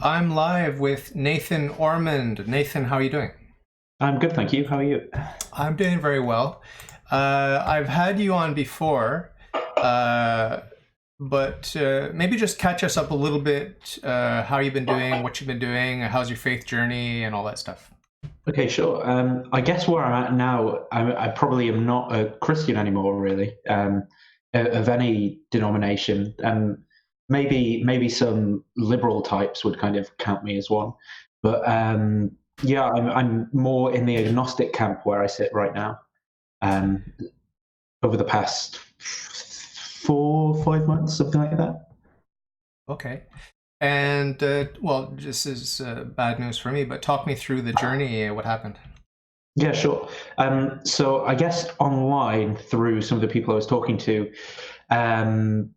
I'm live with Nathan Ormond. Nathan, how are you doing? I'm good, thank you. How are you? I'm doing very well. I've had you on before, uh, but maybe just catch us up a little bit. How you've been doing, what you've been doing, how's your faith journey, and all that stuff. Okay, sure. I guess where I'm at now, I probably am not a Christian anymore, really, of any denomination, and maybe some liberal types would kind of count me as one, but yeah, I'm more in the agnostic camp where I sit right now. Um, Over the past 4 5 months, something like that. Okay. And well, this is bad news for me, but talk me through the journey. What happened? Yeah, sure. So I guess online through some of the people I was talking to, um,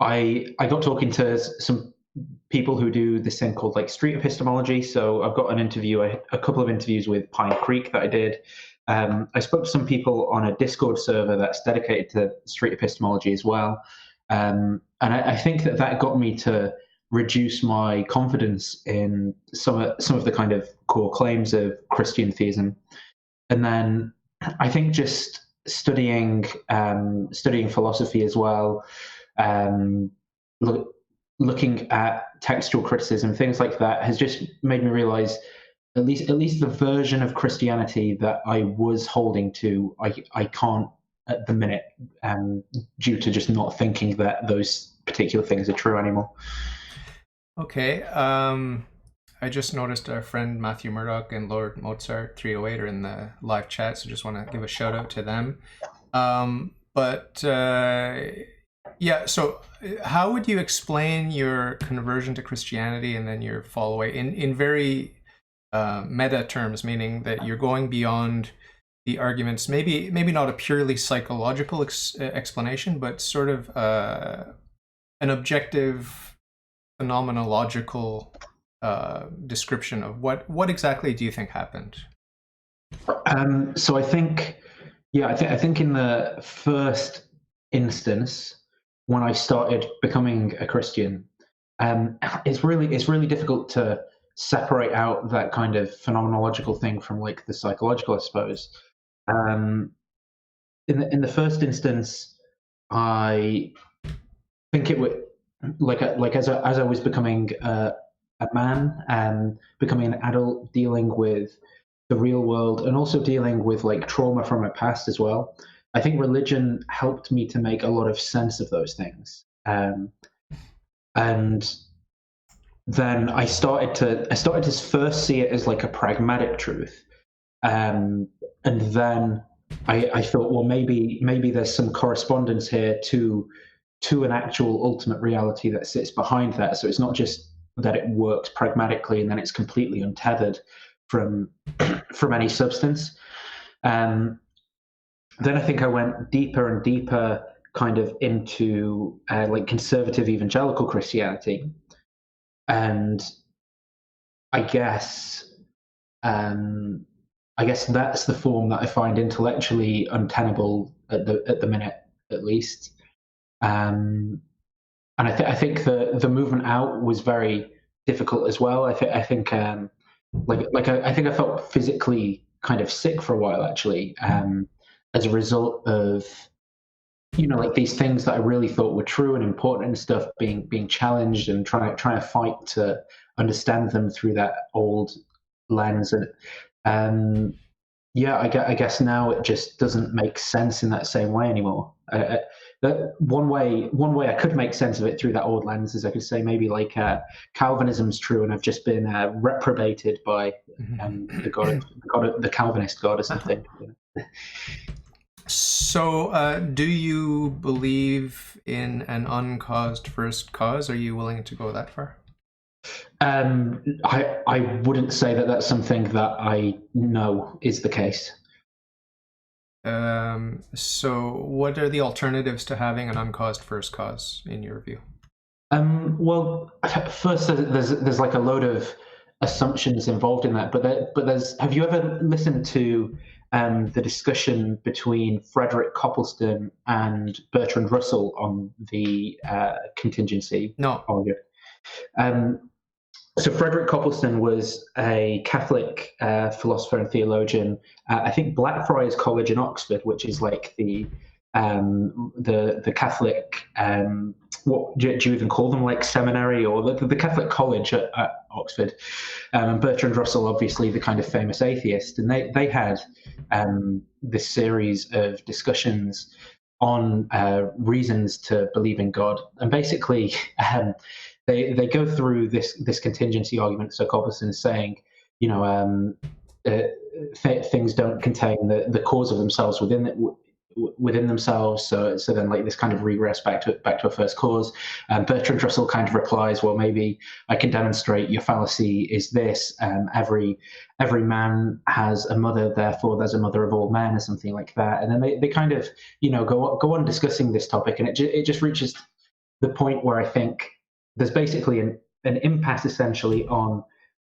I got talking to some people who do this thing called like street epistemology. So I've got an interview, a couple of interviews with Pine Creek that I did. I spoke to some people on a Discord server that's dedicated to street epistemology as well, and I think that got me to reduce my confidence in some of the kind of core claims of Christian theism. And then I think just studying philosophy as well, um, look, looking at textual criticism, things like that, has just made me realize at least the version of Christianity that I was holding to, I can't at the minute, due to just not thinking that those particular things are true anymore. Okay. I just noticed our friend Matthew Murdoch and Lord Mozart 308 are in the live chat, so just want to give a shout out to them. But yeah, so how would you explain your conversion to Christianity and then your fall away in very meta terms, meaning that you're going beyond the arguments, maybe not a purely psychological explanation, but sort of an objective phenomenological description of what exactly do you think happened? So I think, yeah, I think in the first instance, when I started becoming a Christian, it's really difficult to separate out that kind of phenomenological thing from like the psychological, I suppose. Um, in the first instance, I think it would like as I was becoming a man and becoming an adult, dealing with the real world and also dealing with like trauma from my past as well. I think religion helped me to make a lot of sense of those things. And then I started to first see it as like a pragmatic truth, and then I thought, well, maybe there's some correspondence here to an actual ultimate reality that sits behind that. So it's not just that it works pragmatically and then it's completely untethered from from any substance. Um, then I think I went deeper and deeper, kind of into like conservative evangelical Christianity, and I guess um, I guess that's the form that I find intellectually untenable at the minute, at least. Um, and I think the movement out was very difficult as well. I think I felt physically kind of sick for a while actually, as a result of like these things that I really thought were true and important and stuff being challenged and trying to fight to understand them through that old lens. And um, yeah, I guess now it just doesn't make sense in that same way anymore. That one way I could make sense of it through that old lens is I could say maybe like Calvinism's true, and I've just been reprobated by the Calvinist God or something. So, do you believe in an uncaused first cause? Are you willing to go that far? I wouldn't say that that's something that I know is the case. So what are the alternatives to having an uncaused first cause in your view? Well, first there's like a load of assumptions involved in that, but there's have you ever listened to the discussion between Frederick Copleston and Bertrand Russell on the contingency No. argument? Um, So Frederick Copleston was a Catholic philosopher and theologian. I think Blackfriars College in Oxford, which is like the Catholic, what do you even call them, like seminary, or the Catholic college at Oxford. And Bertrand Russell, obviously the kind of famous atheist, and they had this series of discussions on reasons to believe in God, and basically they go through this contingency argument. So Copleston is saying, you know, things don't contain the cause of themselves within themselves. So then like this kind of regress back to a first cause. Bertrand Russell kind of replies, well, maybe I can demonstrate your fallacy is this: every man has a mother, therefore there's a mother of all men, or something like that. And then they kind of go on discussing this topic, and it just reaches the point where I think there's basically an impasse essentially on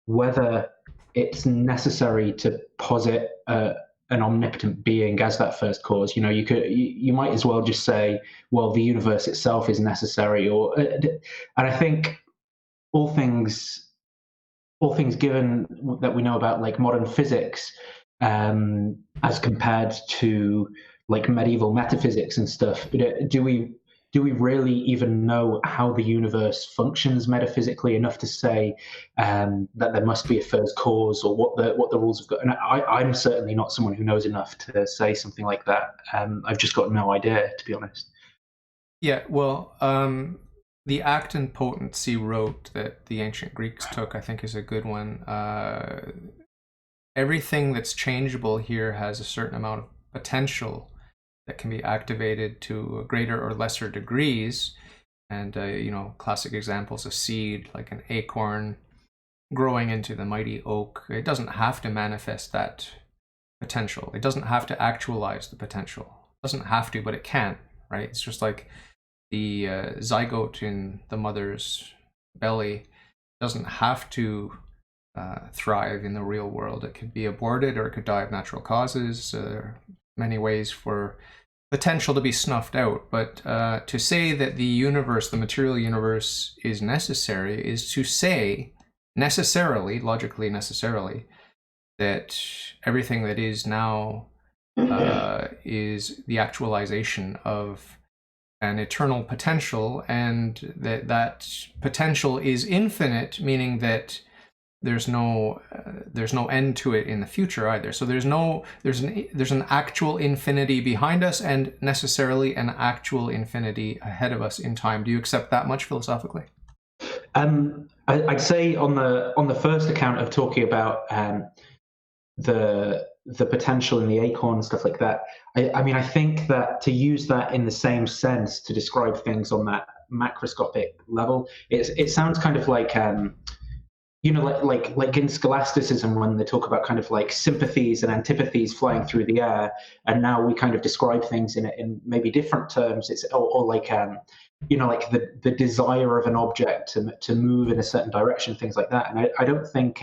whether it's necessary to posit an omnipotent being as that first cause. You might as well just say, well, the universe itself is necessary, and I think all things given that we know about like modern physics, as compared to like medieval metaphysics and stuff, do we really even know how the universe functions metaphysically enough to say that there must be a first cause, or what the rules have got? And I'm certainly not someone who knows enough to say something like that. I've just got no idea, to be honest. Yeah, well, the act and potency rote that the ancient Greeks took, I think, is a good one. Everything that's changeable here has a certain amount of potential that can be activated to greater or lesser degrees. And, classic examples, a seed, like an acorn growing into the mighty oak. It doesn't have to manifest that potential. It doesn't have to actualize the potential. It doesn't have to, but it can, right? It's just like the zygote in the mother's belly doesn't have to thrive in the real world. It could be aborted, or it could die of natural causes. Many ways for potential to be snuffed out. But to say that the universe, the material universe, is necessary is to say necessarily, logically necessarily, that everything that is now is the actualization of an eternal potential, and that potential is infinite, meaning that there's no end to it in the future either. So there's an actual infinity behind us, and necessarily an actual infinity ahead of us in time. Do you accept that much philosophically? I'd say on the first account of talking about the potential in the acorn and stuff like that. I mean, I think that to use that in the same sense to describe things on that macroscopic level, it sounds kind of like like in scholasticism, when they talk about kind of like sympathies and antipathies flying through the air, and now we kind of describe things in maybe different terms. It's or like like the desire of an object to move in a certain direction, things like that. And I don't think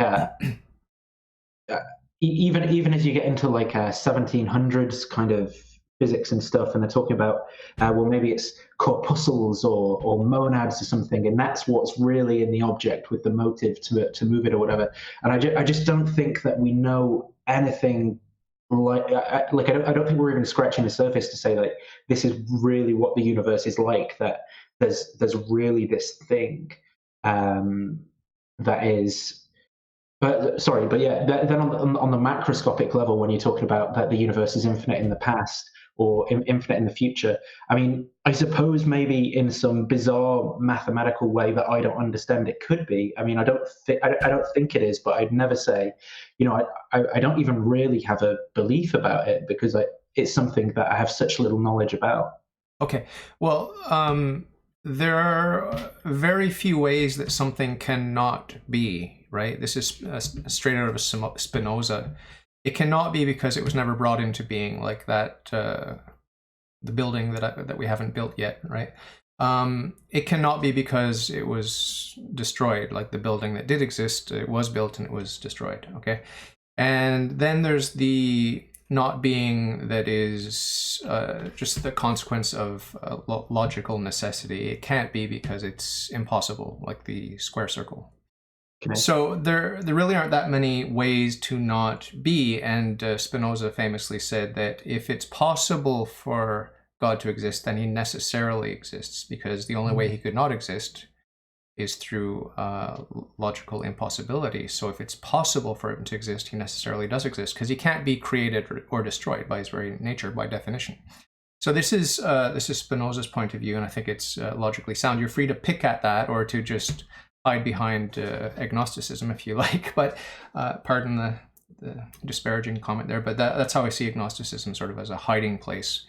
even as you get into like 1700s kind of physics and stuff, and they're talking about well, maybe it's corpuscles or monads or something, and that's what's really in the object with the motive to move it or whatever. And I just don't think that we know anything like I don't think we're even scratching the surface to say that this is really what the universe is like, that there's really this thing that is. But yeah, then on the macroscopic level, when you're talking about that the universe is infinite in the past or infinite in the future, I mean, I suppose maybe in some bizarre mathematical way that I don't understand, it could be. I mean, I don't think it is, but I'd never say, I don't even really have a belief about it, because it's something that I have such little knowledge about. Okay, well, there are very few ways that something cannot be, right? This is straight out of Spinoza. It cannot be because it was never brought into being, like that, the building that we haven't built yet, right? It cannot be because it was destroyed, like the building that did exist. It was built and it was destroyed, okay? And then there's the not being that is just the consequence of logical necessity. It can't be because it's impossible, like the square circle. Okay. So there really aren't that many ways to not be, and Spinoza famously said that if it's possible for God to exist, then he necessarily exists, because the only way he could not exist is through logical impossibility. So if it's possible for him to exist, he necessarily does exist, because he can't be created or destroyed by his very nature, by definition. So this is Spinoza's point of view, and I think it's logically sound. You're free to pick at that or to just hide behind agnosticism if you like, but pardon the disparaging comment there, but that's how I see agnosticism, sort of as a hiding place.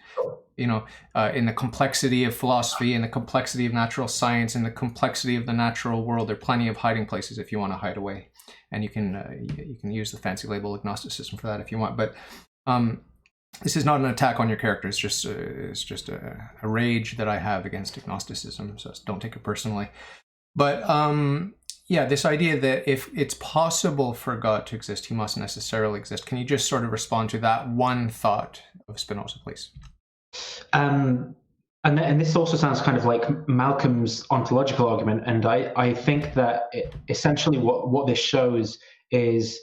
You know, in the complexity of philosophy, in the complexity of natural science, in the complexity of the natural world, there are plenty of hiding places if you want to hide away, and you can use the fancy label agnosticism for that if you want. But this is not an attack on your character. It's just a rage that I have against agnosticism. So don't take it personally. But yeah, this idea that if it's possible for God to exist, he must necessarily exist. Can you just sort of respond to that one thought of Spinoza, please? And this also sounds kind of like Malcolm's ontological argument, and I think that essentially what this shows is,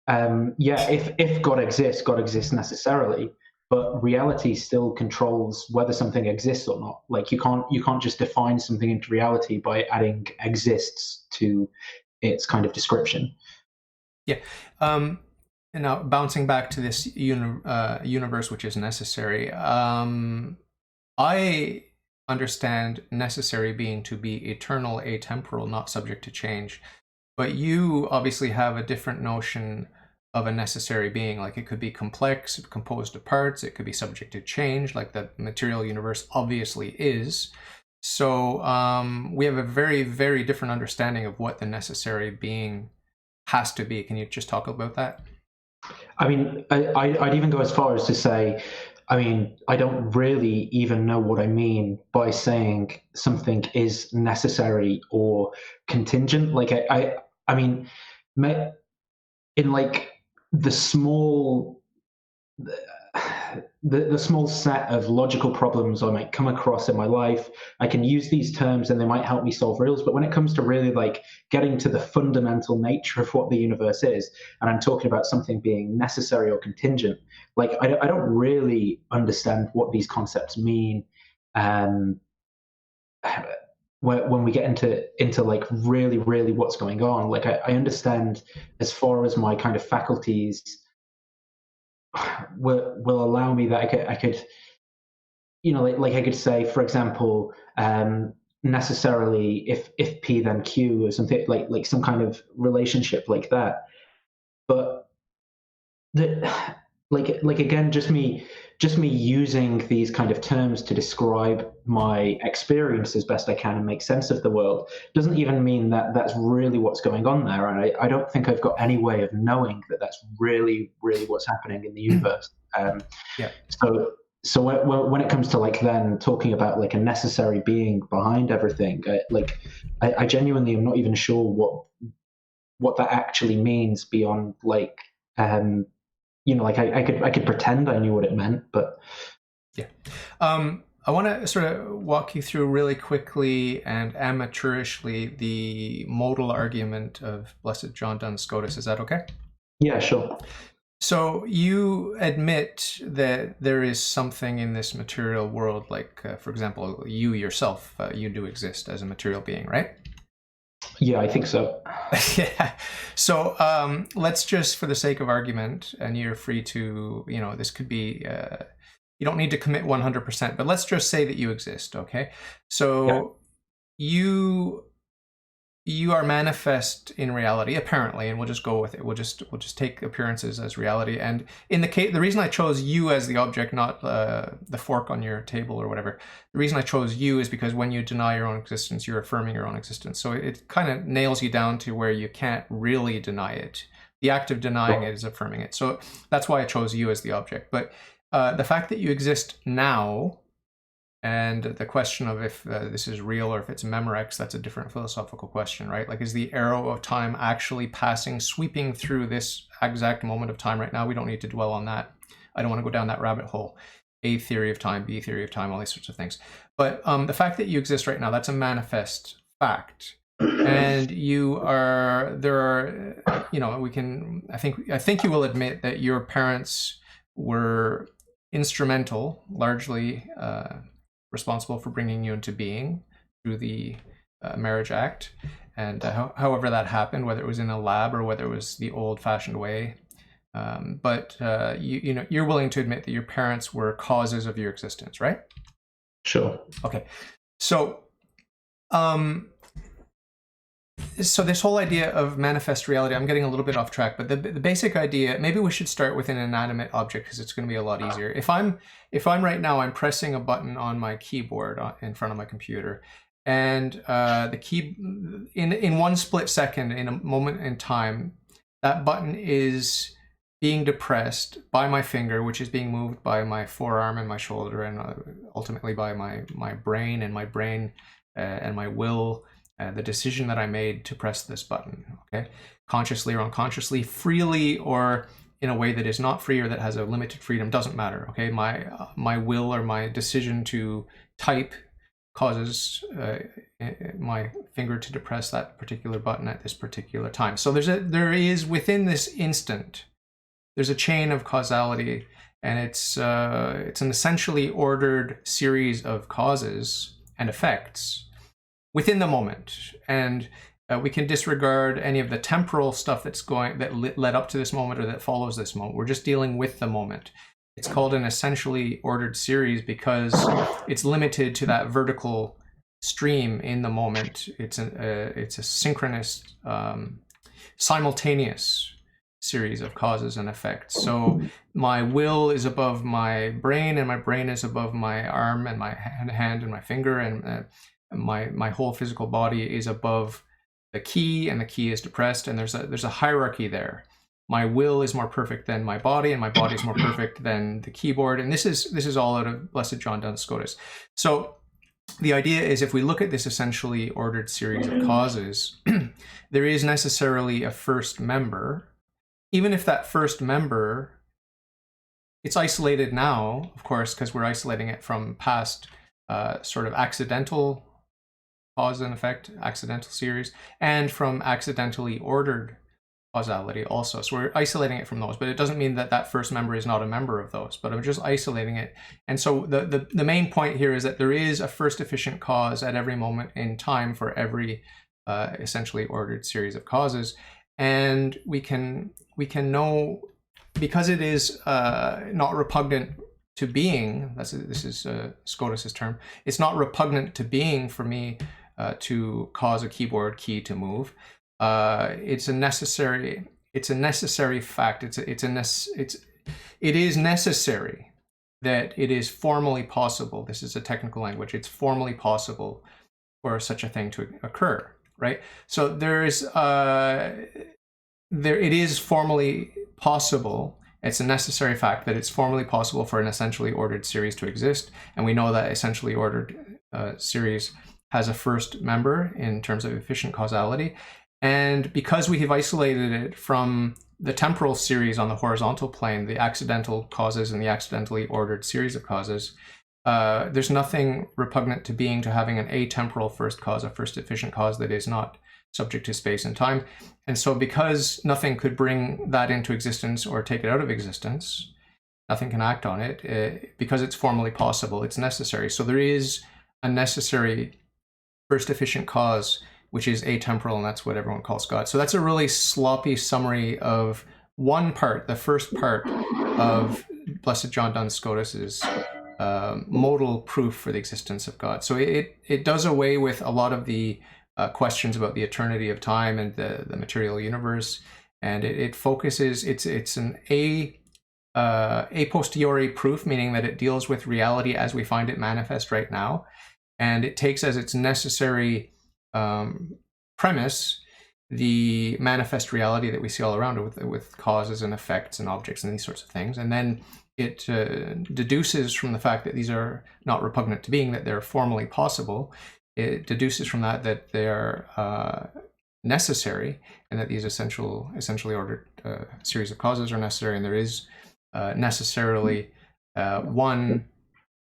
yeah, if God exists necessarily, but reality still controls whether something exists or not. Like you can't just define something into reality by adding exists to its kind of description. Yeah. And now bouncing back to this universe which is necessary, I understand necessary being to be eternal, atemporal, not subject to change. But you obviously have a different notion of a necessary being. Like it could be complex, composed of parts, it could be subject to change, like the material universe obviously is. So we have a very, very different understanding of what the necessary being has to be. Can you just talk about that? I mean, I'd even go as far as to say, I mean, I don't really even know what I mean by saying something is necessary or contingent. Like I mean, in like the small, the small set of logical problems I might come across in my life, I can use these terms and they might help me solve riddles. But when it comes to really like getting to the fundamental nature of what the universe is, and I'm talking about something being necessary or contingent, like I don't really understand what these concepts mean. Um, when we get into like really what's going on, like I understand as far as my kind of faculties will allow me that I could you know like I could say, for example, necessarily if p then q or something, like some kind of relationship like that. But the like again, just me using these kind of terms to describe my experience as best I can and make sense of the world doesn't even mean that that's really what's going on there. And I don't think I've got any way of knowing that that's really what's happening in the universe. Yeah. So when it comes to like then talking about like a necessary being behind everything, I genuinely am not even sure what that actually means beyond like like I could pretend I knew what it meant, but Yeah. I want to sort of walk you through really quickly and amateurishly the modal argument of Blessed John Duns Scotus. Is that okay? yeah, sure. So you admit that there is something in this material world, like, for example, you yourself, you do exist as a material being, right? Yeah, I think so. Yeah. So let's just, for the sake of argument, and you're free to, this could be, you don't need to commit 100%, but let's just say that you exist, okay? So you are manifest in reality, apparently, and we'll just go with it. We'll just take appearances as reality. And in the case, the reason I chose you as the object, not the fork on your table or whatever, the reason I chose you is because when you deny your own existence, you're affirming your own existence. So it kind of nails you down to where you can't really deny it. The act of denying it is affirming it. So that's why I chose you as the object. But the fact that you exist now, and the question of if this is real or if it's Memorex, that's a different philosophical question, right? Like, is the arrow of time actually passing, sweeping through this exact moment of time right now? We don't need to dwell on that. I don't want to go down that rabbit hole. A theory of time, B theory of time, all these sorts of things. But the fact that you exist right now, that's a manifest fact. And there are, I think you will admit that your parents were instrumental, largely responsible for bringing you into being through the Marriage Act. And however that happened, whether it was in a lab or whether it was the old-fashioned way, but you're willing to admit that your parents were causes of your existence, right? Sure. Okay. So, so this whole idea of manifest reality, I'm getting a little bit off track, but the basic idea, maybe we should start with an inanimate object because it's going to be a lot easier. If I'm right now, I'm pressing a button on my keyboard in front of my computer, and the key in one split second, in a moment in time, that button is being depressed by my finger, which is being moved by my forearm and my shoulder, and ultimately by my brain and my will. The decision that I made to press this button, okay, consciously or unconsciously, freely or in a way that is not free or that has a limited freedom, doesn't matter, okay. My will or my decision to type causes my finger to depress that particular button at this particular time. So there is within this instant, there's a chain of causality, and it's an essentially ordered series of causes and effects within the moment. And we can disregard any of the temporal stuff that led up to this moment or that follows this moment. We're just dealing with the moment. It's called an essentially ordered series because it's limited to that vertical stream in the moment. It's a synchronous, simultaneous series of causes and effects. So my will is above my brain, and my brain is above my arm and my hand and my finger, and my whole physical body is above the key, and the key is depressed, and there's a hierarchy there. My will is more perfect than my body, and my body is more perfect than the keyboard, and this is all out of Blessed John Duns Scotus. So the idea is, if we look at this essentially ordered series of causes, there is necessarily a first member, even if that first member, it's isolated now, of course, because we're isolating it from past sort of accidental cause and effect, accidental series, and from accidentally ordered causality also. So we're isolating it from those, but it doesn't mean that that first member is not a member of those, but I'm just isolating it. And so the main point here is that there is a first efficient cause at every moment in time for every essentially ordered series of causes. And we can know, because it is not repugnant to being, this is Scotus's term, it's not repugnant to being for me to cause a keyboard key to move. It's a necessary fact. It is necessary that it is formally possible. This is a technical language. It's formally possible for such a thing to occur, right? So it is formally possible. It's a necessary fact that it's formally possible for an essentially ordered series to exist, and we know that essentially ordered series has a first member in terms of efficient causality. And because we have isolated it from the temporal series on the horizontal plane, the accidental causes and the accidentally ordered series of causes, there's nothing repugnant to being to having an atemporal first cause, a first efficient cause that is not subject to space and time. And so because nothing could bring that into existence or take it out of existence, nothing can act on it, because it's formally possible, it's necessary. So there is a necessary first efficient cause, which is atemporal, and that's what everyone calls God. So that's a really sloppy summary of one part, the first part of Blessed John Duns Scotus's modal proof for the existence of God. So it does away with a lot of the questions about the eternity of time and the material universe, and it focuses. It's an a posteriori proof, meaning that it deals with reality as we find it manifest right now, and it takes as its necessary premise the manifest reality that we see all around it, with causes and effects and objects and these sorts of things, and then it deduces from the fact that these are not repugnant to being, that they're formally possible. It deduces from that they are necessary, and that these essentially ordered series of causes are necessary, and there is necessarily one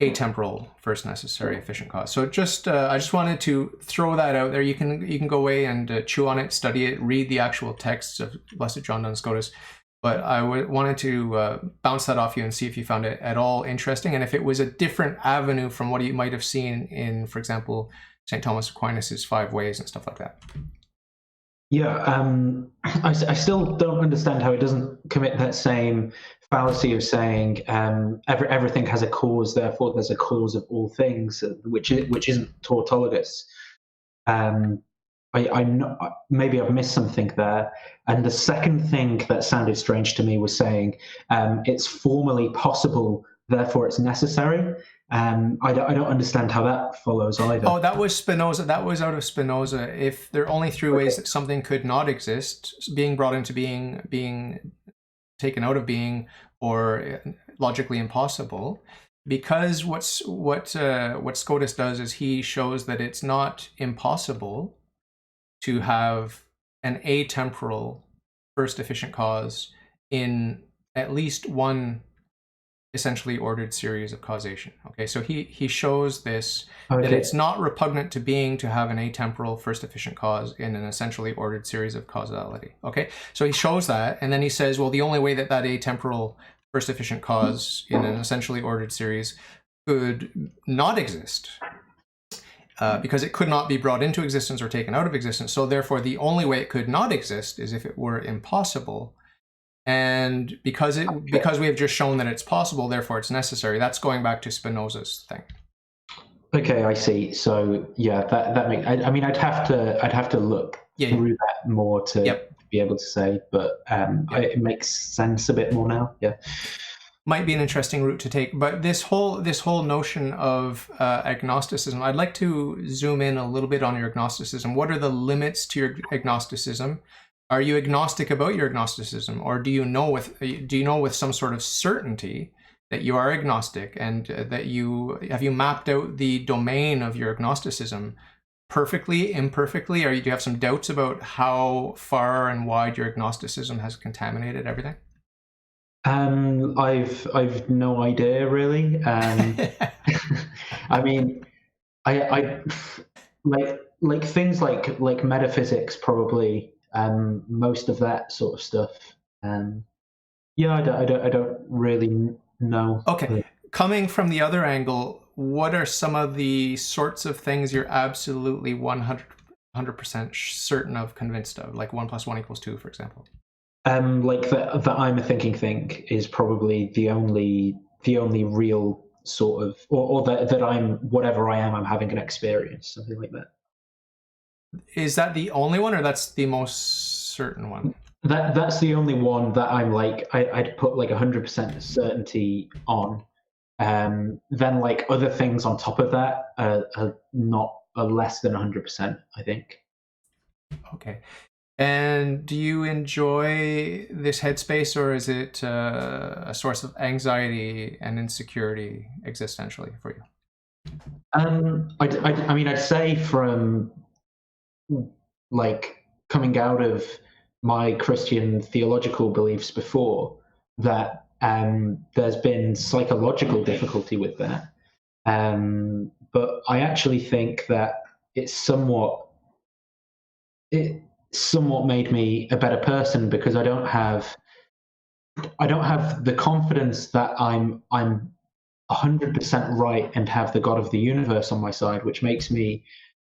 atemporal first necessary efficient cause. So just I just wanted to throw that out there. You can go away and chew on it, study it, read the actual texts of Blessed John Duns Scotus. But I wanted to bounce that off you and see if you found it at all interesting, and if it was a different avenue from what you might have seen in, for example, St. Thomas Aquinas's 5 Ways and stuff like that. Yeah, I still don't understand how it doesn't commit that same fallacy of saying everything has a cause, therefore there's a cause of all things, which isn't tautologous. I'm not, maybe I've missed something there. And the second thing that sounded strange to me was saying it's formally possible, therefore it's necessary. I don't understand how that follows either. Oh, that was Spinoza. That was out of Spinoza. If there are only 3 ways that something could not exist, being brought into being, being taken out of being, or logically impossible, because what Scotus does is he shows that it's not impossible to have an atemporal first efficient cause in at least one essentially ordered series of causation. Okay, so he shows this, that it's not repugnant to being to have an atemporal first efficient cause in an essentially ordered series of causality. Okay, so he shows that, and then he says, well, the only way that atemporal first efficient cause in an essentially ordered series could not exist, because it could not be brought into existence or taken out of existence. So therefore, the only way it could not exist is if it were impossible. And because we have just shown that it's possible, therefore it's necessary. That's going back to Spinoza's thing. Okay, I see. So yeah, that makes. I mean, I'd have to look through that more to be able to say, but it makes sense a bit more now. Yeah, might be an interesting route to take. But this whole notion of agnosticism, I'd like to zoom in a little bit on your agnosticism. What are the limits to your agnosticism? Are you agnostic about your agnosticism, or do you know with some sort of certainty that you are agnostic, and that have you mapped out the domain of your agnosticism perfectly, imperfectly, or do you have some doubts about how far and wide your agnosticism has contaminated everything? I've no idea really. I mean, I like things like metaphysics probably. Most of that sort of stuff. Yeah, I don't really know. Okay, coming from the other angle, what are some of the sorts of things you're absolutely 100% certain of, convinced of, like 1 + 1 = 2, for example? Like that I'm a thinking thing is probably the only real sort of, or that I'm whatever I am, I'm having an experience, something like that. Is that the only one, or that's the most certain one? That's the only one that I'm like I'd put like 100% certainty on. Then like other things on top of that are less than 100%, I think. Okay. And do you enjoy this headspace, or is it a source of anxiety and insecurity existentially for you? I mean, I'd say from like coming out of my Christian theological beliefs before that there's been psychological difficulty with that. But I actually think that it somewhat made me a better person, because I don't have the confidence that I'm 100% right and have the God of the universe on my side, which makes me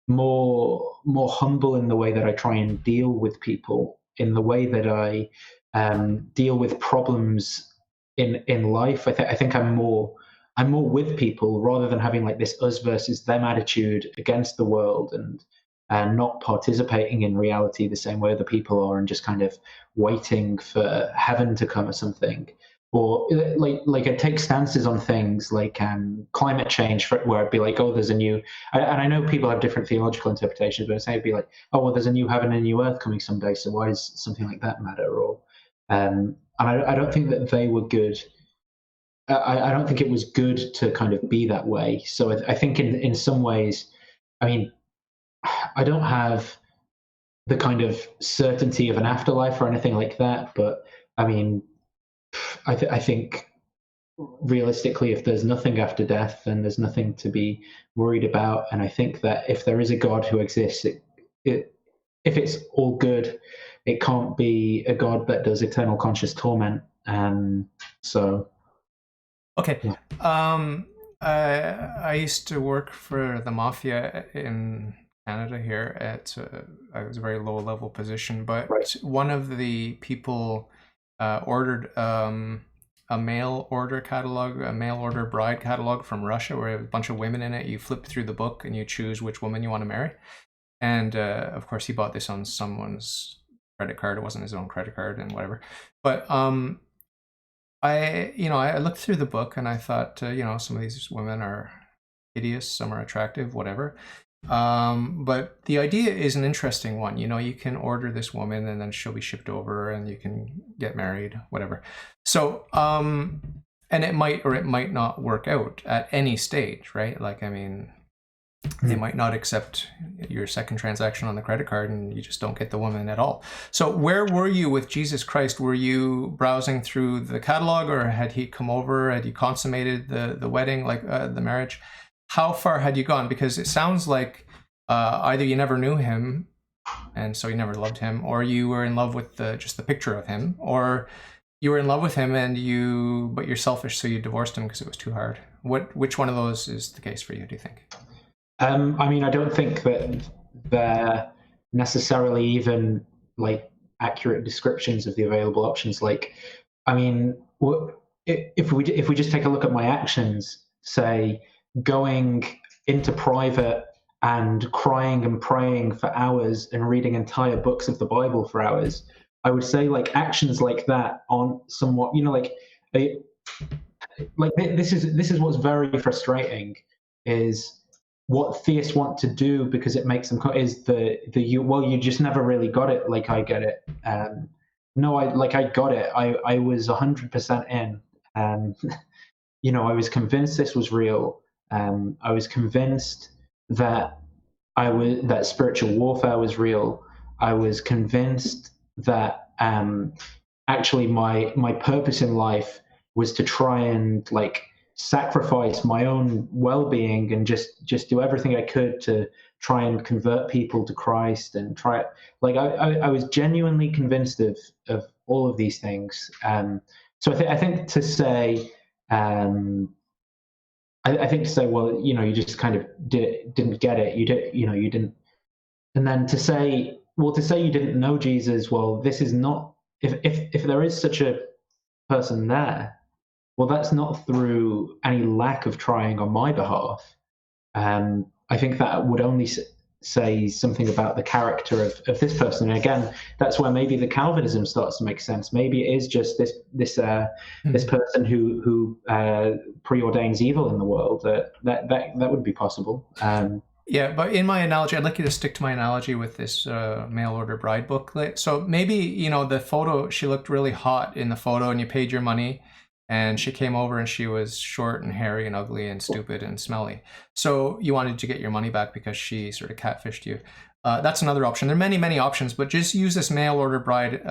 more humble in the way that I try and deal with people, in the way that I deal with problems in life. I think I'm more with people, rather than having like this us versus them attitude against the world, and not participating in reality the same way other people are, and just kind of waiting for heaven to come or something. Or like I take stances on things like climate change, where it'd be like, oh, there's a new, and I know people have different theological interpretations, but it'd be like, oh, well, there's a new heaven and a new earth coming someday, so why does something like that matter? Or and I don't think that they were good. I don't think it was good to kind of be that way. So I think in some ways, I mean, I don't have the kind of certainty of an afterlife or anything like that, but I mean, I think realistically, if there's nothing after death, then there's nothing to be worried about. And I think that if there is a God who exists, if it's all good, it can't be a God that does eternal conscious torment. So, Okay. yeah. I used to work for the mafia in Canada here. I was a very low level position, Right. but one of the people ordered a mail order catalog, a mail order bride catalog from Russia, where a bunch of women in it. You flip through the book and you choose which woman you want to marry. And of course, he bought this on someone's credit card. It wasn't his own credit card and whatever. But I looked through the book and I thought, some of these women are hideous, some are attractive, whatever. But the idea is an interesting one. You can order this woman and then she'll be shipped over and you can get married, whatever. So, and it might or it might not work out at any stage, right? Like, I mean, they might not accept your second transaction on the credit card and you just don't get the woman at all. So where were you with Jesus Christ? Were you browsing through the catalog, or had he come over? Had you consummated the wedding, like the marriage? How far had you gone? Because it sounds like either you never knew him and so you never loved him, or you were in love with just the picture of him, or you were in love with him but you're selfish, so you divorced him because it was too hard. Which one of those is the case for you, do you think? I mean, I don't think that they're necessarily even like accurate descriptions of the available options. Like, I mean, if we just take a look at my actions, say going into private and crying and praying for hours and reading entire books of the Bible for hours, I would say like actions like that aren't somewhat, like this is what's very frustrating is what theists want to do because it makes them is you just never really got it like I get it. No, I got it. I was 100% in. um I was convinced this was real. I was convinced that that spiritual warfare was real. I was convinced that actually my purpose in life was to try and like sacrifice my own well-being and just do everything I could to try and convert people to Christ and try it. Like I was genuinely convinced of all of these things. So I think to say I think to say, well, you just kind of didn't get it. You didn't. And then to say, well, to say you didn't know Jesus, well, this is not. If there is such a person there, well, that's not through any lack of trying on my behalf. I think that would only say something about the character of this person. And again, that's where maybe the Calvinism starts to make sense. Maybe it is just this person who preordains evil in the world. That would be possible. Yeah, but in my analogy, I'd like you to stick to my analogy with this mail order bride booklet. So maybe, the photo, she looked really hot in the photo and you paid your money, and she came over and she was short and hairy and ugly and stupid and smelly. So you wanted to get your money back because she sort of catfished you. That's another option. There are many, many options, but just use this mail order bride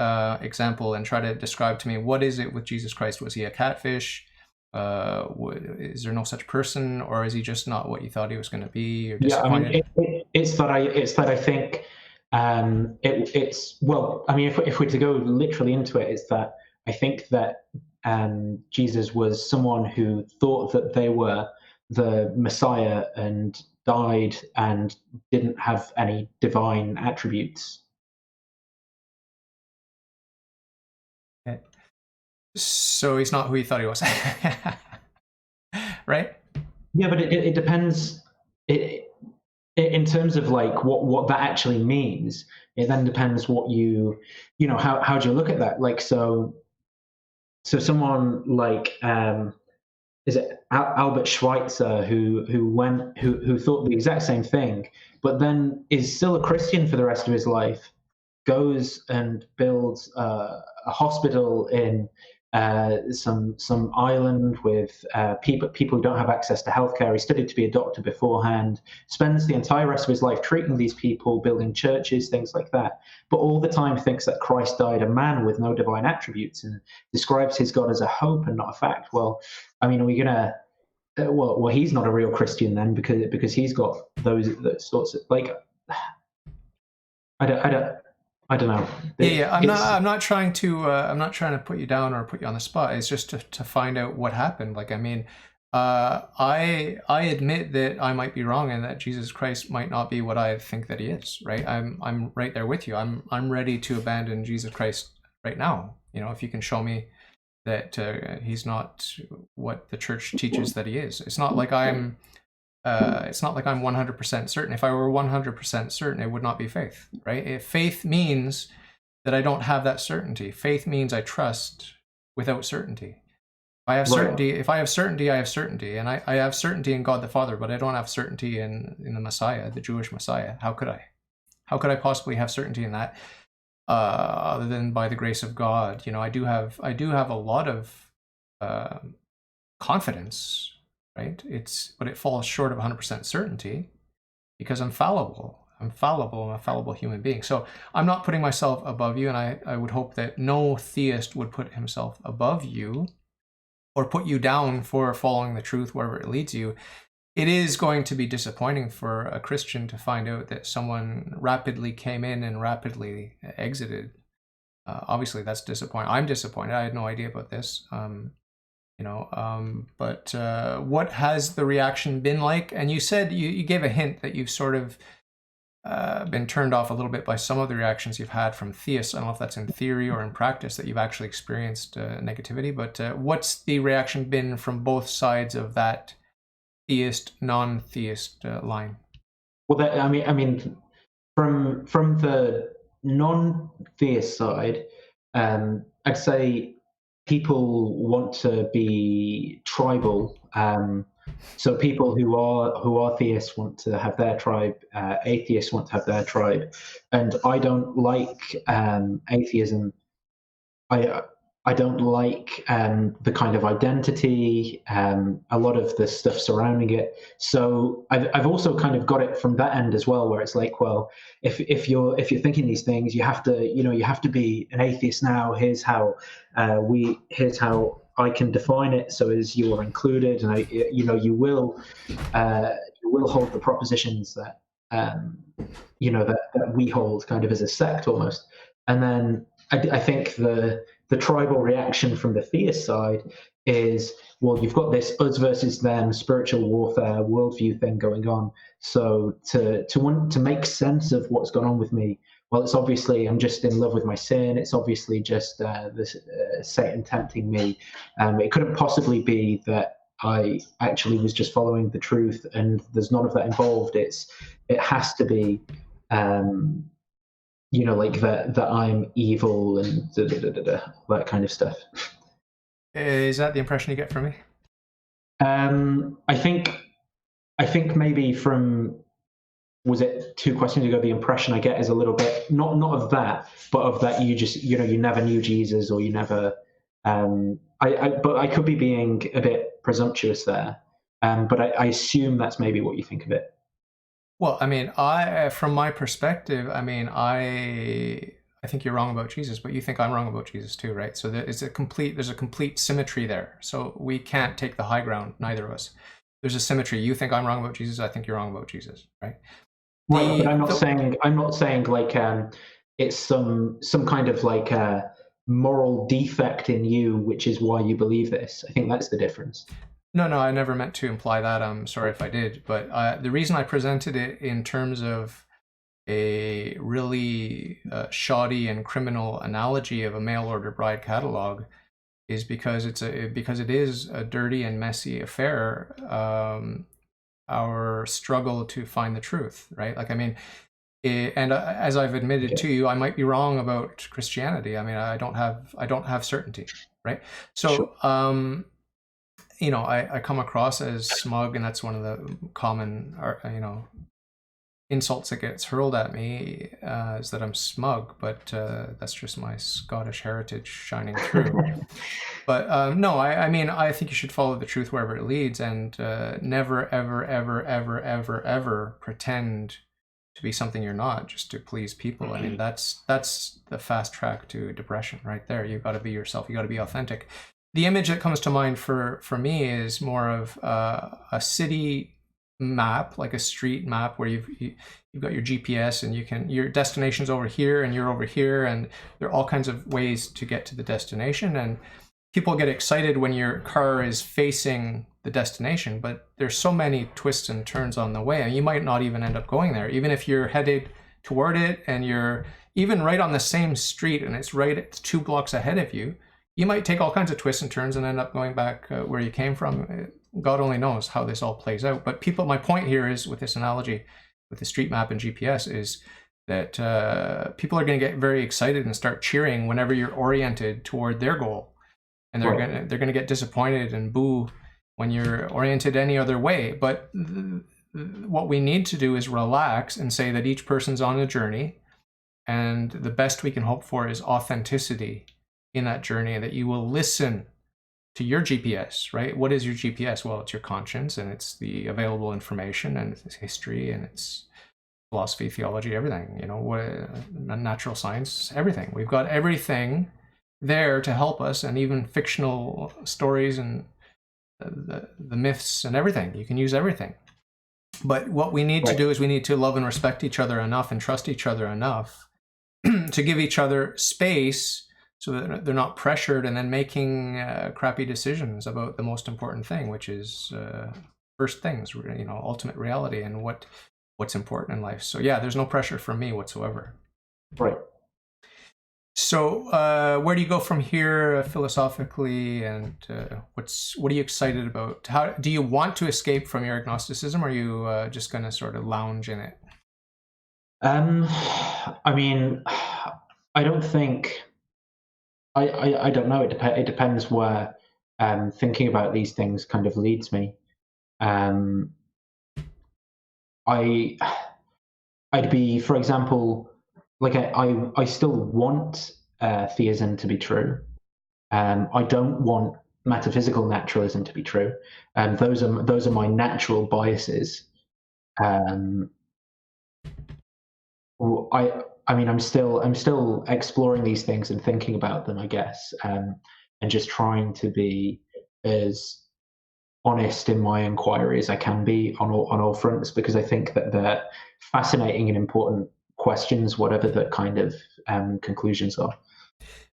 example and try to describe to me, what is it with Jesus Christ? Was he a catfish? Is there no such person, or is he just not what you thought he was going to be? Or disappointed? I mean, it's that I think it's well. I mean, if we're to go literally into it, it's that I think that Jesus was someone who thought that they were the Messiah and died and didn't have any divine attributes. Okay. So he's not who you thought he was, right? Yeah, but it depends. In terms of like what that actually means, it then depends what how do you look at that? Like so someone like is it Albert Schweitzer who thought the exact same thing, but then is still a Christian for the rest of his life, goes and builds a hospital in some island with people who don't have access to healthcare. He studied to be a doctor beforehand. Spends the entire rest of his life treating these people, building churches, things like that. But all the time thinks that Christ died a man with no divine attributes, and describes his God as a hope and not a fact. Well, I mean, are we gonna? Well, he's not a real Christian then, because he's got those sorts of like. I don't know. Yeah, yeah. It's I'm not trying to put you down or put you on the spot. It's just to find out what happened. Like, I mean, I admit that I might be wrong and that Jesus Christ might not be what I think that he is. Right? I'm right there with you. I'm ready to abandon Jesus Christ right now. You know, if you can show me that he's not what the church teaches that he is. It's not like I'm 100% certain. If I were 100% certain, it would not be faith, right? If faith means that I don't have that certainty. Faith means I trust without certainty. I have right. certainty. If I have certainty, I have certainty, and I have certainty in God the Father, but I don't have certainty in the Messiah, the Jewish Messiah. How could I? How could I possibly have certainty in that, other than by the grace of God? You know, I do have a lot of uh, confidence, right? But it falls short of 100% certainty because I'm fallible. I'm fallible. I'm a fallible human being. So I'm not putting myself above you, and I would hope that no theist would put himself above you or put you down for following the truth wherever it leads you. It is going to be disappointing for a Christian to find out that someone rapidly came in and rapidly exited. Obviously, that's disappointing. I'm disappointed. I had no idea about this. But what has the reaction been like? And you said you gave a hint that you've sort of been turned off a little bit by some of the reactions you've had from theists. I don't know if that's in theory or in practice that you've actually experienced negativity, but what's the reaction been from both sides of that theist, non-theist line? Well, I mean, from the non-theist side, I'd say people want to be tribal. So people who are theists want to have their tribe. Atheists want to have their tribe, and I don't like atheism. I I don't like the kind of identity, a lot of the stuff surrounding it. So I've also kind of got it from that end as well, where it's like, well, if you're thinking these things, you have to be an atheist now. Here's how I can define it, so as you are included, and you will hold the propositions that that we hold, kind of as a sect almost. And then I think the tribal reaction from the theist side is, well, you've got this us versus them spiritual warfare worldview thing going on. So to want to make sense of what's gone on with me, well, it's obviously I'm just in love with my sin. It's obviously just this Satan tempting me. It couldn't possibly be that I actually was just following the truth, and there's none of that involved. It has to be. Like that I'm evil and that kind of stuff. Is that the impression you get from me? I think maybe from, was it 2 questions ago, the impression I get is a little bit not of that, but of that you just you never knew Jesus, or you never. But I could be being a bit presumptuous there. But I assume that's maybe what you think of it. Well, I mean, from my perspective, I mean, I think you're wrong about Jesus, but you think I'm wrong about Jesus too, right? So there's a complete symmetry there. So we can't take the high ground, neither of us. There's a symmetry. You think I'm wrong about Jesus, I think you're wrong about Jesus, right? Right, but I'm not saying like it's some kind of like moral defect in you, which is why you believe this. I think that's the difference. No, I never meant to imply that. I'm sorry if I did. But the reason I presented it in terms of a really shoddy and criminal analogy of a mail order bride catalog is because it is a dirty and messy affair. Our struggle to find the truth, right? Like, I mean, and as I've admitted to you, I might be wrong about Christianity. I mean, I don't have certainty, right? So, Sure. I come across as smug, and that's one of the common, insults that gets hurled at me is that I'm smug, but that's just my Scottish heritage shining through. But no, I mean, I think you should follow the truth wherever it leads, and never, ever, ever, ever, ever, ever pretend to be something you're not just to please people. I mean, that's the fast track to depression right there. You've got to be yourself. You got to be authentic. The image that comes to mind for me is more of a city map, like a street map, where you've got your GPS and your destination's over here and you're over here, and there are all kinds of ways to get to the destination. And people get excited when your car is facing the destination, but there's so many twists and turns on the way, and you might not even end up going there, even if you're headed toward it and you're even right on the same street and it's 2 blocks ahead of you. You might take all kinds of twists and turns and end up going back where you came from. God only knows how this all plays out. But my point here is, with this analogy, with the street map and GPS, is that people are going to get very excited and start cheering whenever you're oriented toward their goal, and they're going to get disappointed and boo when you're oriented any other way. But what we need to do is relax and say that each person's on a journey, and the best we can hope for is authenticity in that journey, that you will listen to your GPS, right? What is your GPS? Well, it's your conscience, and it's the available information, and it's history, and it's philosophy, theology, everything, natural science, everything. We've got everything there to help us, and even fictional stories and the myths and everything. You can use everything. But what we need to do is we need to love and respect each other enough and trust each other enough to give each other space, so that they're not pressured and then making crappy decisions about the most important thing, which is first things, ultimate reality and what's important in life. So yeah, there's no pressure from me whatsoever. Right. So where do you go from here philosophically, and what are you excited about? How do you want to escape from your agnosticism, or are you just going to sort of lounge in it? I mean, I don't think. I don't know. It depends where thinking about these things kind of leads me. I'd be, for example, like I still want theism to be true. I don't want metaphysical naturalism to be true. Those are my natural biases. I mean, I'm still exploring these things and thinking about them, I guess, and just trying to be as honest in my inquiry as I can be on all fronts, because I think that they're fascinating and important questions, whatever the kind of conclusions are.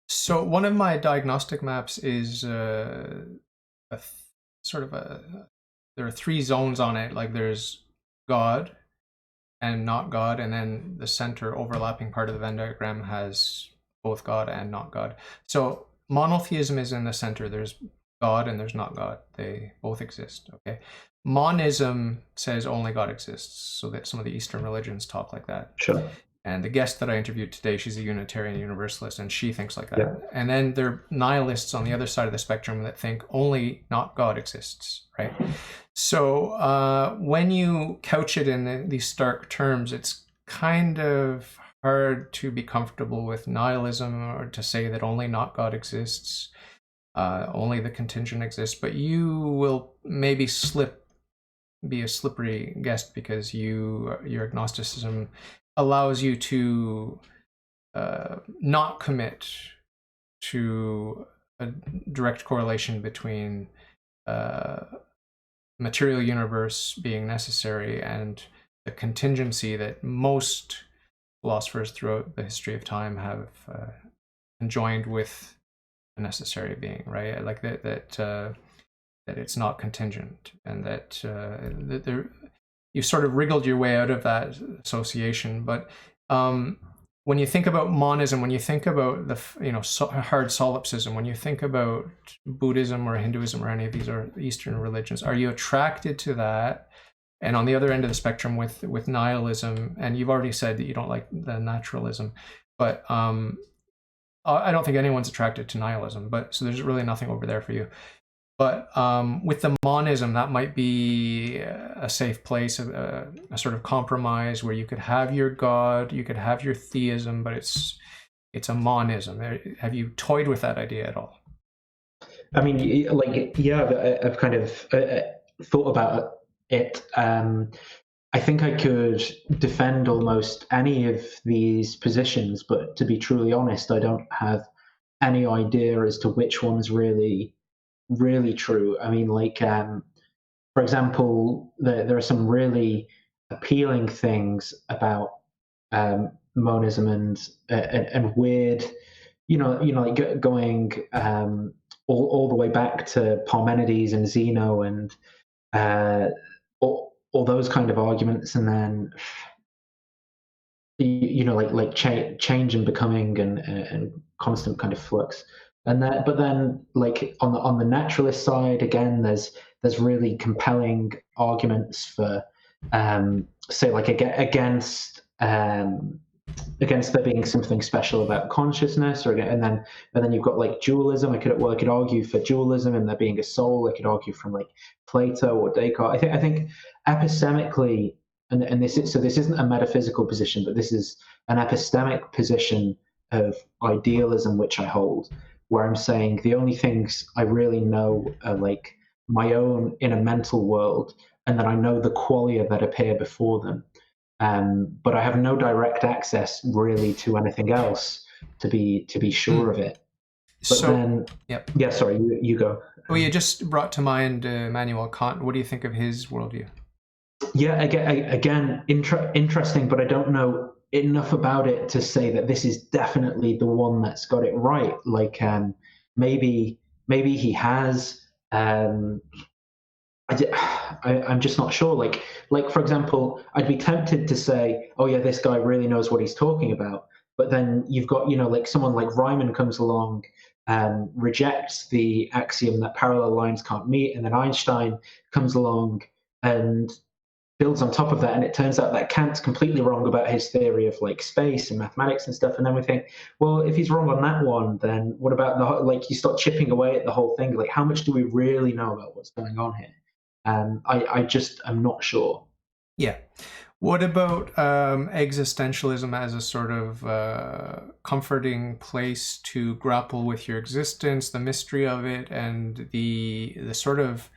So one of my diagnostic maps is there are 3 zones on it. Like there's God and not God, and then the center overlapping part of the Venn diagram has both God and not God. So monotheism is in the center. There's God and there's not God. They both exist. Okay. Monism says only God exists, so that some of the Eastern religions talk like that. Sure. And the guest that I interviewed today, she's a Unitarian Universalist, and she thinks like that. Yeah. And then there are nihilists on the other side of the spectrum that think only not God exists, right? So when you couch it in these stark terms, it's kind of hard to be comfortable with nihilism, or to say that only not God exists, only the contingent exists. But you will maybe be a slippery guest, because your agnosticism allows you to not commit to a direct correlation between material universe being necessary and the contingency that most philosophers throughout the history of time have conjoined with a necessary being, right? Like that it's not contingent, and that you sort of wriggled your way out of that association. But when you think about monism, when you think about the hard solipsism, when you think about Buddhism or Hinduism or any of these or Eastern religions, are you attracted to that? And on the other end of the spectrum with nihilism, and you've already said that you don't like the naturalism, but I don't think anyone's attracted to nihilism. But so there's really nothing over there for you. But with the monism, that might be a safe place, a sort of compromise where you could have your God, you could have your theism, but it's a monism. Have you toyed with that idea at all? I mean, like, yeah, I've kind of thought about it. I think I could defend almost any of these positions, but to be truly honest, I don't have any idea as to which one's really true. I mean, like, for example, there are some really appealing things about monism and weird, like going all the way back to Parmenides and Zeno and all those kind of arguments, and then like change and becoming and constant kind of flux. And that, but then like on the naturalist side, again, there's really compelling arguments for say like against there being something special about consciousness, and then you've got like dualism. I could argue for dualism and there being a soul. I could argue from like Plato or Descartes. I think epistemically, and this isn't a metaphysical position, but this is an epistemic position of idealism which I hold, where I'm saying the only things I really know are like my own inner mental world, and then I know the qualia that appear before them. But I have no direct access really to anything else to be Hmm. sure of it. But So, then, yep. yeah, sorry, you go. Oh, you just brought to mind Immanuel Kant. What do you think of his worldview? Yeah, again, interesting, but I don't know enough about it to say that this is definitely the one that's got it right. Like, maybe maybe he has. I'm just not sure. Like for example, I'd be tempted to say, "Oh yeah, this guy really knows what he's talking about." But then you've got, like someone like Riemann comes along, rejects the axiom that parallel lines can't meet, and then Einstein comes along and builds on top of that, and it turns out that Kant's completely wrong about his theory of like space and mathematics and stuff. And then we think, well, if he's wrong on that one, then what about like you start chipping away at the whole thing? Like, how much do we really know about what's going on here? I just am not sure. Yeah. What about existentialism as a sort of comforting place to grapple with your existence, the mystery of it, and the sort of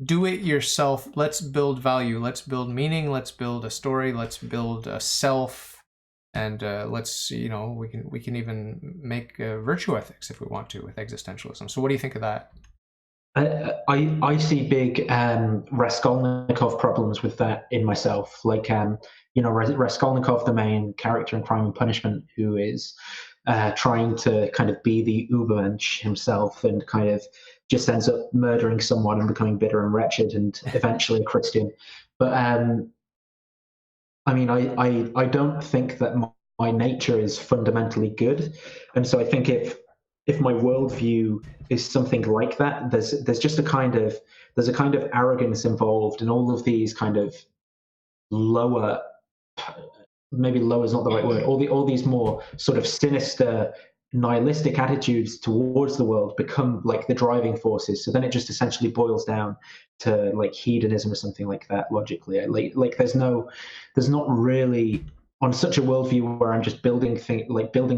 do it yourself. Let's build value. Let's build meaning. Let's build a story. Let's build a self, and let's we can even make virtue ethics if we want to with existentialism. So what do you think of that? I see big Raskolnikov problems with that in myself. Like, Raskolnikov, the main character in Crime and Punishment, who is trying to kind of be the Ubermensch himself, and kind of just ends up murdering someone and becoming bitter and wretched, and eventually a Christian. But I mean, I don't think that my nature is fundamentally good, and so I think if my worldview is something like that, there's a kind of arrogance involved in all of these kind of lower, maybe low is not the right word, all these more sort of sinister nihilistic attitudes towards the world become like the driving forces. So then it just essentially boils down to like hedonism or something like that logically. Like there's not really, on such a worldview where I'm just building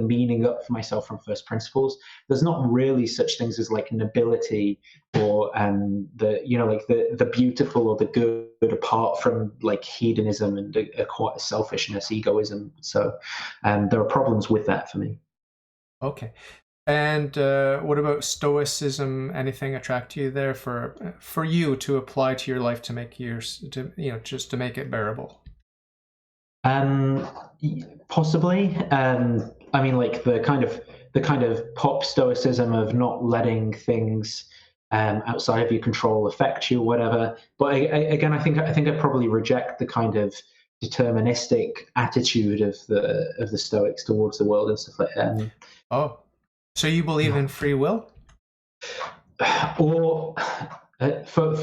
meaning up for myself from first principles, there's not really such things as like nobility or like the beautiful or the good apart from like hedonism and a quite selfishness, egoism. So there are problems with that for me. Okay. And what about stoicism? Anything attract you there for you to apply to your life to make yours to just to make it bearable? Um, Possibly. I mean, like the kind of pop stoicism of not letting things outside of your control affect you, or whatever. But again, I think I probably reject the kind of deterministic attitude of the Stoics towards the world and stuff like that. Oh, so you believe in free will? Or for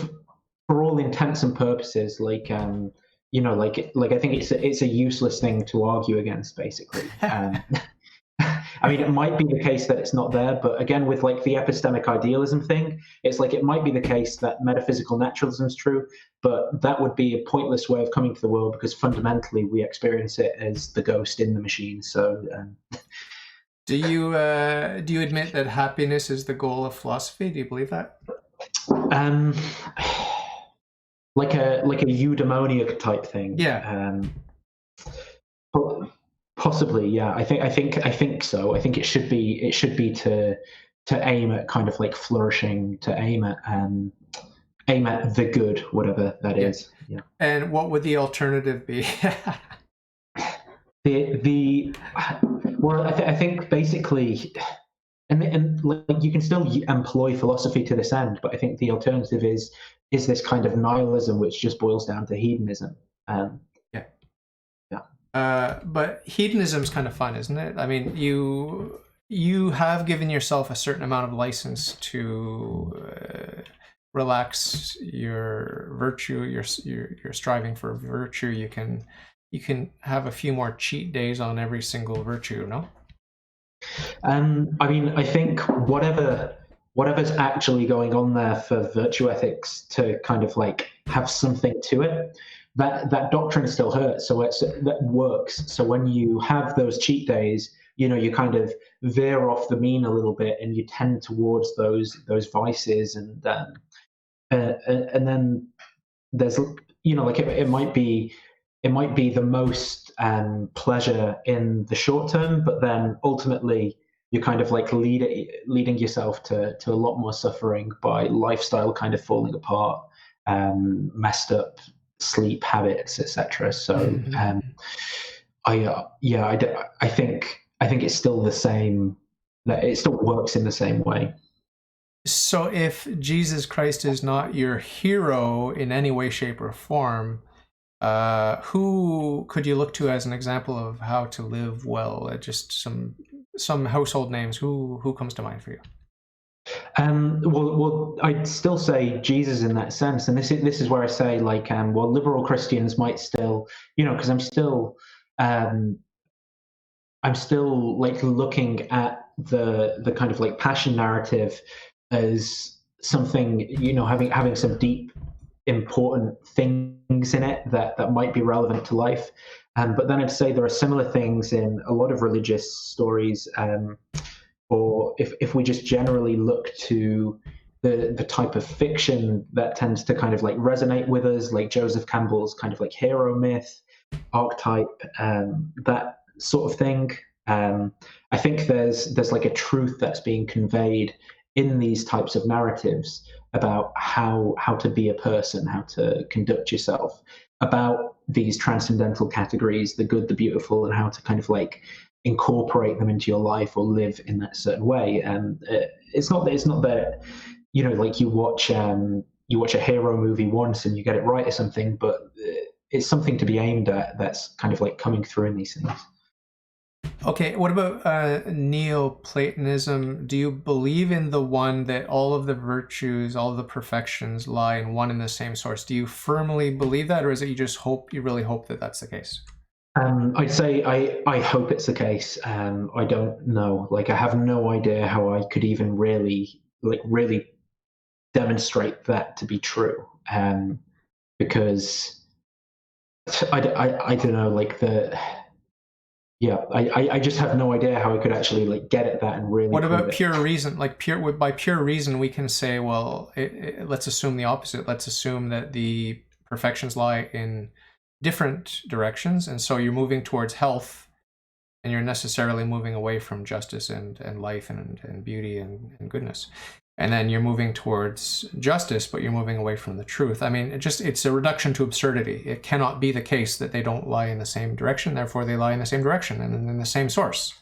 all intents and purposes, like I think it's a useless thing to argue against, basically. I mean, it might be the case that it's not there, but again, with like the epistemic idealism thing, it's like it might be the case that metaphysical naturalism is true, but that would be a pointless way of coming to the world because fundamentally we experience it as the ghost in the machine. So, do you admit that happiness is the goal of philosophy? Do you believe that? um, like a eudaimonia type thing. Yeah. Possibly, yeah. I think so. I think it should be to aim at kind of like flourishing, to aim at the good, whatever that is. Yeah. And what would the alternative be? Well, I think basically, and like you can still employ philosophy to this end, but I think the alternative is this kind of nihilism, which just boils down to hedonism. Yeah. Yeah. But hedonism is kind of fun, isn't it? I mean, you have given yourself a certain amount of license to relax your virtue. You're striving for virtue. You can have a few more cheat days on every single virtue. No. I mean, I think whatever's actually going on there for virtue ethics to kind of like have something to it, that doctrine still hurts. So that works. So when you have those cheat days, you kind of veer off the mean a little bit, and you tend towards those vices, and then there's like it might be the most pleasure in the short term, but then ultimately you're kind of like leading yourself to a lot more suffering by lifestyle kind of falling apart, messed up sleep habits, etc. So I think it's still the same, that it still works in the same way. So if Jesus Christ is not your hero in any way, shape, or form, who could you look to as an example of how to live well? Just some household names. Who comes to mind for you? Well, I'd still say Jesus in that sense, and this is where I say like, well, liberal Christians might still, because I'm still like looking at the kind of like passion narrative as something, having some deep, important things in it that might be relevant to life. But then I'd say there are similar things in a lot of religious stories, or if we just generally look to the type of fiction that tends to kind of like resonate with us, like Joseph Campbell's kind of like hero myth, archetype, that sort of thing. I think there's like a truth that's being conveyed in these types of narratives about how to be a person, how to conduct yourself, about these transcendental categories, the good, the beautiful, and how to kind of like incorporate them into your life or live in that certain way. And it's not that like you watch a hero movie once and you get it right or something, but it's something to be aimed at that's kind of like coming through in these things. Okay, what about Neoplatonism? Do you believe in the one that all of the virtues, all of the perfections lie in one and the same source? Do you firmly believe that, or is it you really hope that that's the case? I'd say I hope it's the case. I don't know. Like, I have no idea how I could even really demonstrate that to be true. Because I don't know, like I just have no idea how I could actually like get at that and really. What about pure reason? Like by pure reason, we can say, well, let's assume the opposite. Let's assume that the perfections lie in different directions, and so you're moving towards health, and you're necessarily moving away from justice and life and beauty and goodness. And then you're moving towards justice, but you're moving away from the truth. I mean, it's a reduction to absurdity. It cannot be the case that they don't lie in the same direction, therefore they lie in the same direction and in the same source.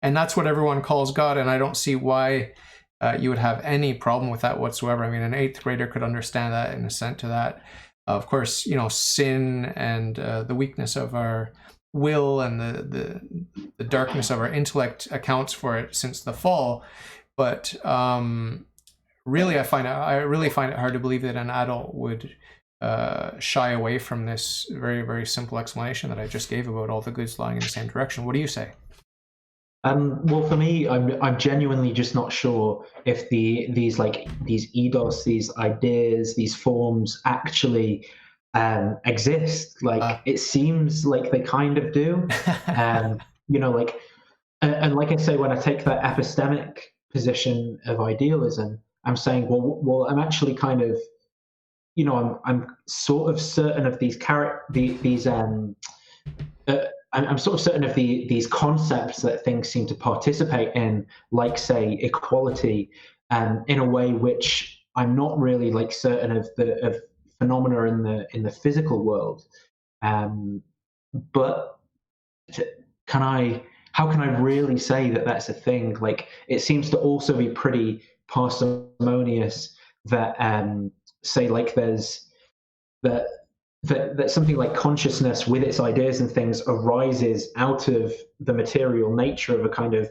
And that's what everyone calls God, and I don't see why you would have any problem with that whatsoever. I mean, an 8th grader could understand that and assent to that. Of course, sin and the weakness of our will and the darkness of our intellect accounts for it since the fall. But really, I really find it hard to believe that an adult would shy away from this very, very simple explanation that I just gave about all the goods lying in the same direction. What do you say? Well, for me, I'm genuinely just not sure if these ethos, these ideas, these forms actually exist. Like it seems like they kind of do. Um, you know, like and like I say, when I take that epistemic position of idealism, I'm saying, well, I'm actually kind of, I'm sort of certain of these uh, I'm sort of certain of these concepts that things seem to participate in, like say equality, in a way which I'm not really like certain of the of phenomena in the physical world. Um, but can I? How can I really say that that's a thing? Like it seems to also be pretty parsimonious that say like there's that that something like consciousness with its ideas and things arises out of the material nature of a kind of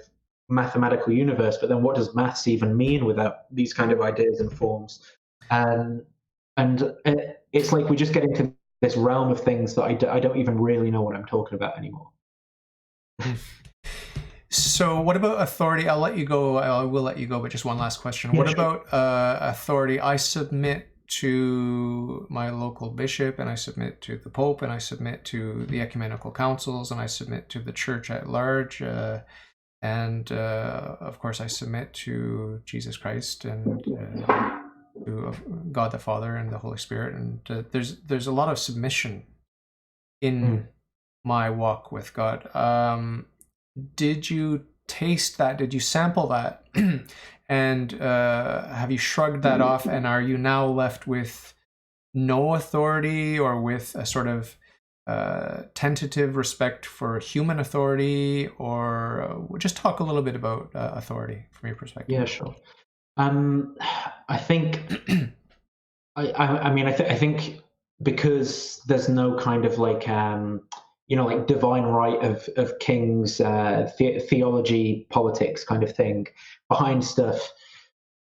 mathematical universe. But then what does maths even mean without these kind of ideas and forms? Um, and it's like we just get into this realm of things that I don't even really know what I'm talking about anymore. So what about authority? I'll let you go. I will let you go, but just one last question. Yeah, What sure. about authority? I submit to my local bishop, and I submit to the Pope, and I submit to the ecumenical councils, and I submit to the church at large. And of course, I submit to Jesus Christ and to God the Father and the Holy Spirit. And there's a lot of submission in my walk with God. Did you taste that? Did you sample that? And have you shrugged that off? And are you now left with no authority or with a sort of tentative respect for human authority? Or just talk a little bit about authority from your perspective. Yeah, sure. I think I mean I think because there's no kind of like like divine right of kings, theology, politics kind of thing behind stuff.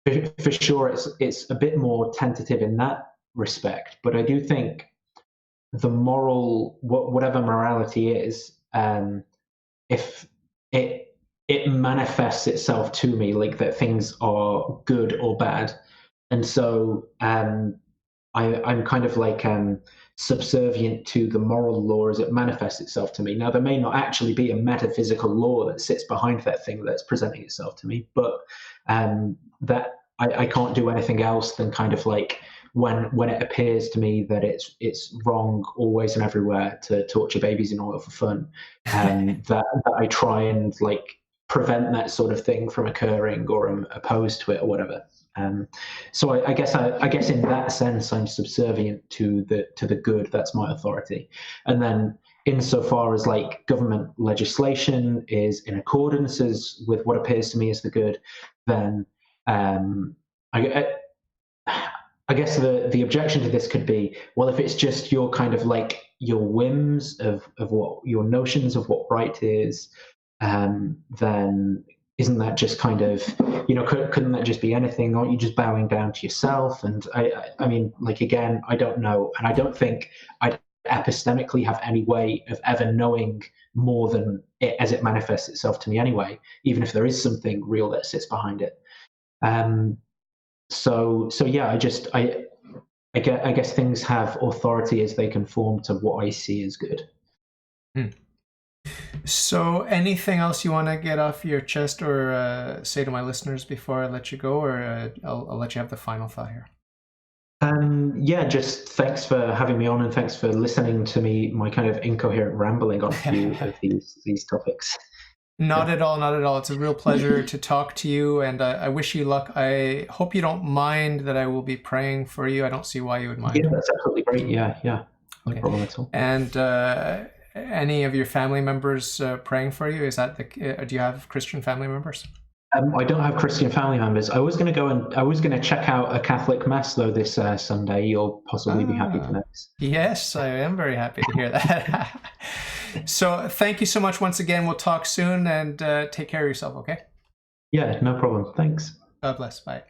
For sure, it's a bit more tentative in that respect. But I do think the moral, whatever morality is, if it manifests itself to me like that things are good or bad, and so I'm kind of like subservient to the moral law as it manifests itself to me. Now, there may not actually be a metaphysical law that sits behind that thing that's presenting itself to me, but that I can't do anything else than kind of like when it appears to me that it's wrong always and everywhere to torture babies in oil for fun, that I try and like prevent that sort of thing from occurring or I'm opposed to it or whatever. So I guess in that sense I'm subservient to the good. That's my authority. And then insofar as like government legislation is in accordance with what appears to me as the good, then I guess the objection to this could be, well, if it's just your kind of like your whims of what your notions of what right is, then isn't that just kind of, couldn't that just be anything? Aren't you just bowing down to yourself? And I mean, like, again, I don't know. And I don't think I'd epistemically have any way of ever knowing more than it as it manifests itself to me anyway, even if there is something real that sits behind it. So yeah, I guess things have authority as they conform to what I see as good. So anything else you want to get off your chest or say to my listeners before I let you go, or I'll let you have the final thought here? Yeah, just thanks for having me on and thanks for listening to my kind of incoherent rambling on a few of these topics. Not at all, not at all. It's a real pleasure to talk to you, and I wish you luck. I hope you don't mind that I will be praying for you. I don't see why you would mind. Yeah, that's absolutely great. Yeah, no problem at all. And any of your family members praying for you? Is that do you have Christian family members? I don't have Christian family members. I was going to check out a Catholic mass though this Sunday. You'll possibly be happy to know. Yes, I am very happy to hear that. So thank you so much once again. We'll talk soon and take care of yourself, okay? Yeah, no problem. Thanks. God bless. Bye.